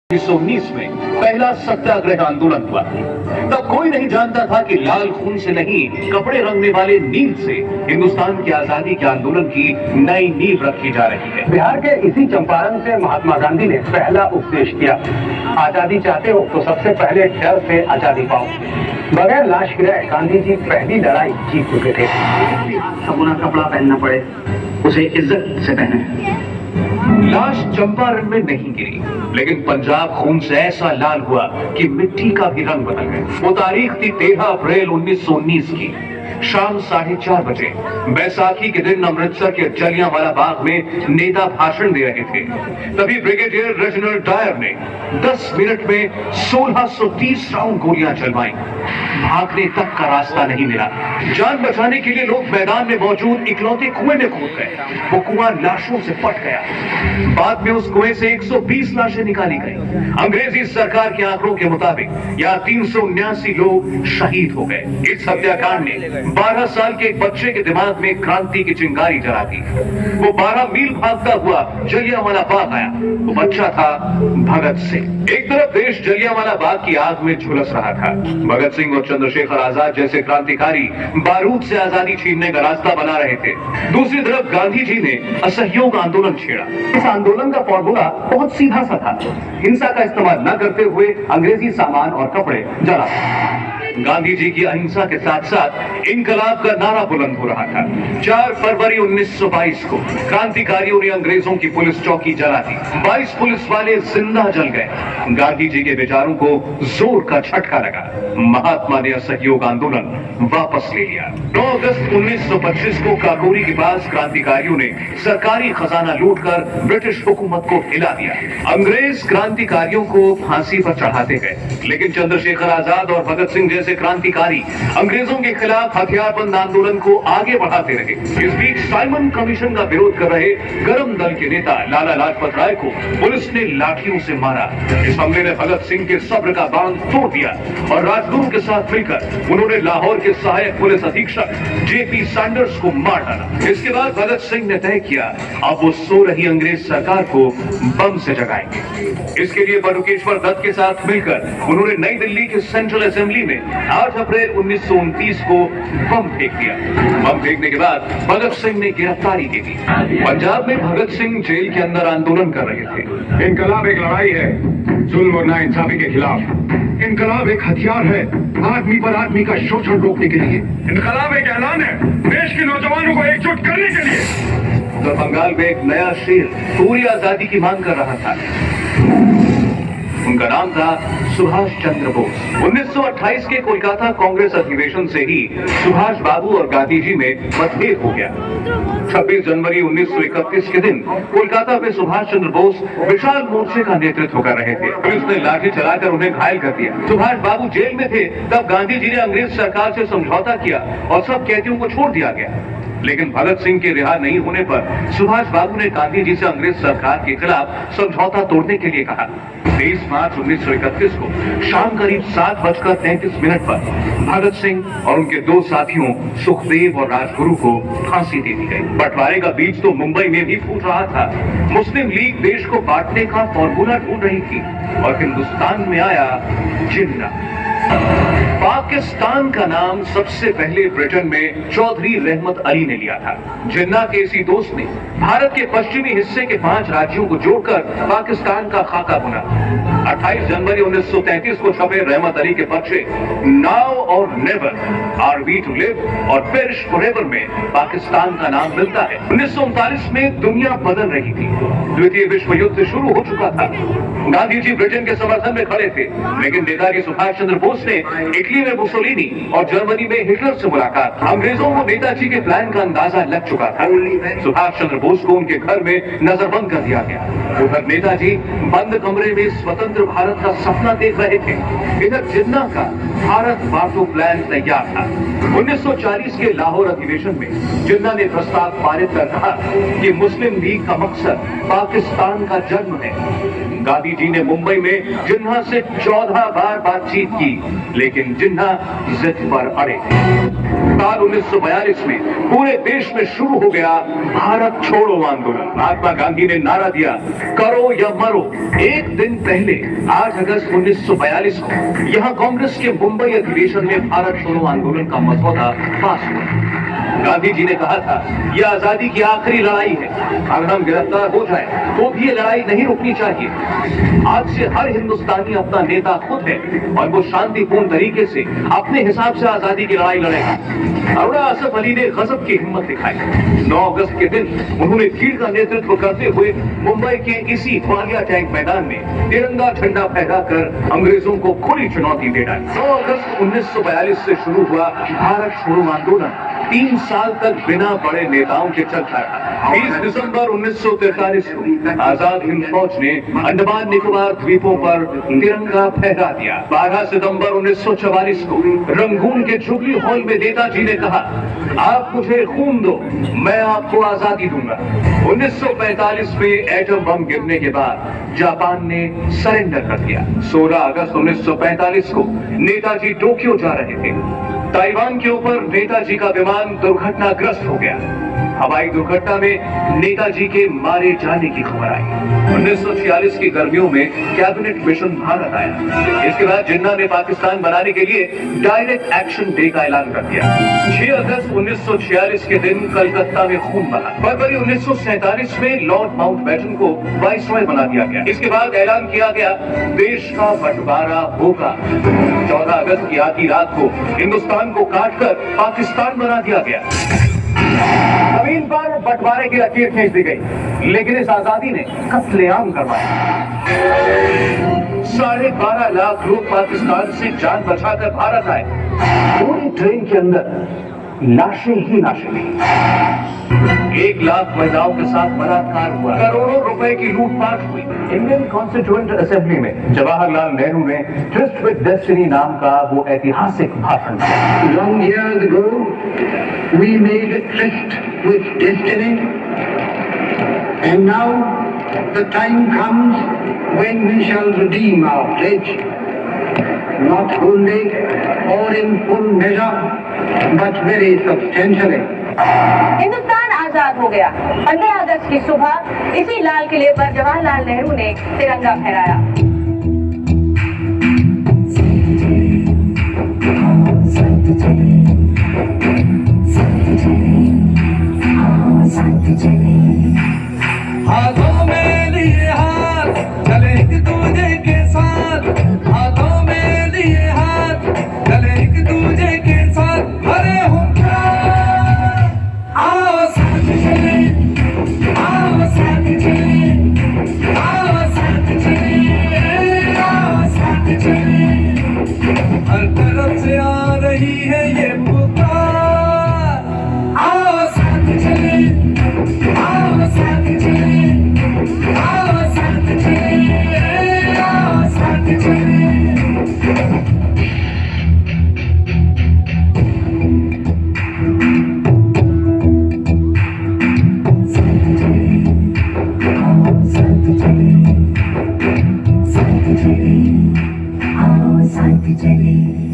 1919 में पहला सत्याग्रह आंदोलन हुआ। तब कोई नहीं जानता था कि लाल खून से नहीं, कपड़े रंगने वाले नील से हिंदुस्तान की आजादी के आंदोलन की नई नींव रखी जा रही है। बिहार के इसी चंपारण से महात्मा गांधी ने पहला उपदेश किया, आजादी चाहते हो तो सबसे पहले डर से आजादी पाओ। बगैर लाश गिराए गांधी जी पहली लड़ाई जीत चुके थे। पूरा कपड़ा पहनना पड़े, उसे इज्जत से पहने। लाश चंपारण में नहीं गिरी, लेकिन पंजाब खून से ऐसा लाल हुआ कि मिट्टी का भी रंग बदल गया। वो तारीख थी 13 अप्रैल 1919 की। शाम 4:30 बजे बैसाखी के दिन अमृतसर के जलियांवाला बाग में नेता भाषण दे रहे थे। तभी ब्रिगेडियर रेजिनाल्ड डायर ने 10 मिनट में 1630 राउंड गोलियां चलवाई। भागने तक का रास्ता नहीं मिला। जान बचाने के लिए लोग मैदान में मौजूद इकलौते कुएं में कूद गए। वो कुआं लाशों से पट गया। बाद में उस कुएं से 120 लाशें निकाली गई। अंग्रेजी सरकार के आंकड़ों के मुताबिक यहाँ 379 लोग शहीद हो गए। इस हत्याकांड ने 12 साल के एक बच्चे के दिमाग में क्रांति की चिंगारी जला दी। वो 12 मील भागता हुआ जलियांवाला बाग आया। वो बच्चा था भगत सिंह। एक तरफ देश जलियांवाला बाग की आग में झुलस रहा था। भगत सिंह और चंद्रशेखर आजाद जैसे क्रांतिकारी बारूद से आजादी छीनने का रास्ता बना रहे थे। दूसरी तरफ गांधी जी ने असहयोग आंदोलन छेड़ा। इस आंदोलन का फॉर्मूला बहुत सीधा सा था, हिंसा का इस्तेमाल न करते हुए अंग्रेजी सामान और कपड़े जला। गांधी जी की अहिंसा के साथ साथ इनकलाब का नारा बुलंद हो रहा था। 4 फरवरी 1922 को क्रांतिकारियों ने अंग्रेजों की पुलिस चौकी जला दी। 22 पुलिस वाले जिंदा जल गए। गांधी जी के विचारों को जोर का झटका लगा। महात्मा ने असहयोग आंदोलन वापस ले लिया। 9 अगस्त 1925 को काकोरी के पास क्रांतिकारियों ने सरकारी खजाना लूटकर ब्रिटिश हुकूमत को हिला दिया। अंग्रेज क्रांतिकारियों को फांसी पर चढ़ाते गए, लेकिन चंद्रशेखर आजाद और भगत सिंह जैसे क्रांतिकारी अंग्रेजों के खिलाफ हथियारबंद आंदोलन को आगे बढ़ाते रहे। इस बीच साइमन कमीशन का विरोध कर रहे गरम दल के नेता लाला लाजपत राय को पुलिस ने लाठियों से मारा। इस हमले ने भगत सिंह के सब्र का बांध तोड़ दिया और राजगुरु के साथ मिलकर उन्होंने लाहौर के सहायक पुलिस अधीक्षक जेपी सैंडर्स को मार डाला। इसके बाद भगत सिंह ने तय किया, अब वो सो रही अंग्रेज सरकार को बम से जगाएंगे। इसके लिए बटुकेश्वर दत्त के साथ मिलकर उन्होंने नई दिल्ली के सेंट्रल असेंबली में 8 अप्रैल 1929 को बम फेंक दिया। बम फेंकने के बाद भगत सिंह ने गिरफ्तारी दे दी। पंजाब में भगत सिंह जेल के अंदर आंदोलन कर रहे थे। इनकलाब एक लड़ाई है जुल्म और नाइंसाफी के खिलाफ। इनकलाब एक हथियार है आदमी पर आदमी का शोषण रोकने के लिए। इनकलाब एक ऐलान है देश के नौजवानों को एकजुट करने के लिए। तो बंगाल में एक नया शेर पूरी आजादी की मांग कर रहा था। उनका नाम था सुभाष चंद्र बोस। 1928 के कोलकाता कांग्रेस अधिवेशन से ही सुभाष बाबू और गांधी जी में मतभेद हो गया। 26 जनवरी 1931 के दिन कोलकाता में सुभाष चंद्र बोस विशाल मोर्चे का नेतृत्व कर रहे थे। पुलिस ने लाठी चलाकर उन्हें घायल कर दिया। सुभाष बाबू जेल में थे तब गांधी जी ने अंग्रेज सरकार से समझौता किया और सब कैदियों को छोड़ दिया गया। लेकिन भगत सिंह के रिहा नहीं होने पर सुभाष बाबू ने गांधी जी से अंग्रेज सरकार के खिलाफ समझौता तोड़ने के लिए कहा। 23 मार्च 1931 को शाम करीब 7:33 पर भगत सिंह और उनके 2 साथियों सुखदेव और राजगुरु को फांसी दे दी गई। बंटवारे का बीज तो मुंबई में भी फूट रहा था। मुस्लिम लीग देश को बांटने का फॉर्मूला ढूंढ रही थी और हिंदुस्तान में आया जिन्ना। पाकिस्तान का नाम सबसे पहले ब्रिटेन में चौधरी रहमत अली ने लिया था। जिन्ना के इसी दोस्त ने भारत के पश्चिमी हिस्से के 5 राज्यों को जोड़कर पाकिस्तान का खाका बुना। 28 जनवरी 1933 को छपे रहमत अली के पर्चे now or never, are we to live or perish forever में पाकिस्तान का नाम मिलता है। 1939 में दुनिया बदल रही थी। द्वितीय विश्व युद्ध शुरू हो चुका था। गांधी जी ब्रिटेन के समर्थन में खड़े थे, लेकिन नेताजी सुभाष चंद्र बोस ने इटली में मुसोलिनी और जर्मनी में हिटलर से मुलाकात। अंग्रेजों को नेताजी के प्लान का अंदाजा लग चुका था। सुभाष चंद्र बोस को उनके घर में नजरबंद कर दिया गया। उधर नेताजी बंद कमरे में स्वतंत्र भारत का सपना देख रहे थे। इधर जिन्ना का भारत बांटो प्लान तैयार था। 1940 के लाहौर अधिवेशन में जिन्ना ने प्रस्ताव पारित कर कहा कि मुस्लिम लीग का मकसद पाकिस्तान का जन्म है। गांधी जी ने मुंबई में जिन्ना से 14 बार बातचीत की, लेकिन जिन्ना जिद पर अड़े थे। साल 1942 में पूरे देश में शुरू हो गया भारत छोड़ो आंदोलन। महात्मा गांधी ने नारा दिया, करो या मरो। एक दिन पहले 8 अगस्त 1942 को यहां कांग्रेस के मुंबई अधिवेशन में भारत छोड़ो आंदोलन का मसौदा पास हुआ। गांधी जी ने कहा था, यह आजादी की आखिरी लड़ाई है। अगर हम गिरफ्तार हो जाए तो भी ये लड़ाई नहीं रुकनी चाहिए। आज से हर हिंदुस्तानी अपना नेता खुद है और वो शांतिपूर्ण तरीके से अपने हिसाब से आजादी की लड़ाई लड़ेगा। अरुणा असफ अली ने गजब की हिम्मत दिखाई। 9 अगस्त के दिन उन्होंने भीड़ का नेतृत्व करते हुए मुंबई के इसी ग्वालिया टैंक मैदान में तिरंगा झंडा फहराकर अंग्रेजों को खुली चुनौती दे डाली। 9 अगस्त 1942 से शुरू हुआ भारत छोड़ो आंदोलन 3 साल तक बिना बड़े नेताओं के चलता रहा। 20 दिसंबर 1943 को आजाद हिंद फौज ने अंडमान निकोबार द्वीपों पर तिरंगा फहरा दिया। 12 सितंबर 1944 को रंगून के जुबली हॉल में नेताजी ने कहा, आप मुझे खून दो, मैं आपको आजादी दूंगा। 1945 में एटम बम गिरने के बाद जापान ने सरेंडर कर दिया। 16 अगस्त 1945 को नेताजी टोक्यो जा रहे थे। ताइवान के ऊपर नेताजी का विमान दुर्घटनाग्रस्त हो गया। हवाई दुर्घटना में नेताजी के मारे जाने की खबर आई। 1946 की गर्मियों में कैबिनेट मिशन भारत आया। इसके बाद जिन्ना ने पाकिस्तान बनाने के लिए डायरेक्ट एक्शन डे का ऐलान कर दिया। 6 अगस्त 1946 के दिन कलकत्ता में खून बहा। फरवरी 1947 में लॉर्ड माउंटबेटन को वाइसरॉय बना दिया गया। इसके बाद ऐलान किया गया, देश का बंटवारा होगा। 14 अगस्त की आधी रात को हिंदुस्तान को काटकर पाकिस्तान बना दिया गया। जमीन पर बंटवारे की लकीर खींच दी गई, लेकिन इस आजादी ने कत्लेआम करवाया। 12.5 लाख लोग पाकिस्तान से जान बचाकर भारत आए। पूरी ट्रेन के अंदर लाशें ही लाशें थी। 1 लाख महिलाओं के साथ बलात्कार हुआ। करोड़ों रुपए की लूटपाट हुई। इंडियन कॉन्स्टिट्यूएंट असेंबली में जवाहरलाल नेहरू ने ट्रिस्ट विद डेस्टिनी नाम का वो ऐतिहासिक भाषण दिया। Long years ago, we made a tryst with destiny, and now the time comes when we shall redeem our pledge, not wholly or in full measure, but very substantially. Hindustan आजाद हो गया। 15 अगस्त की सुबह इसी लाल किले पर जवाहरलाल नेहरू ने तिरंगा फहराया। हाथों में लिए हाथ चले एक दूजे के साथ, हाथों में लिए हाथ चले एक दूजे के साथ। अरे हुंकार आओ साथ चले, आओ साथ चले, आओ साथ चले, आओ साथ चले। हर तरफ से आ रही है ये पुकार, आओ साथ चले, आओ साथ चले, आओ साथ चले, आओ साथ चले। साथ चले, आओ साथ चले।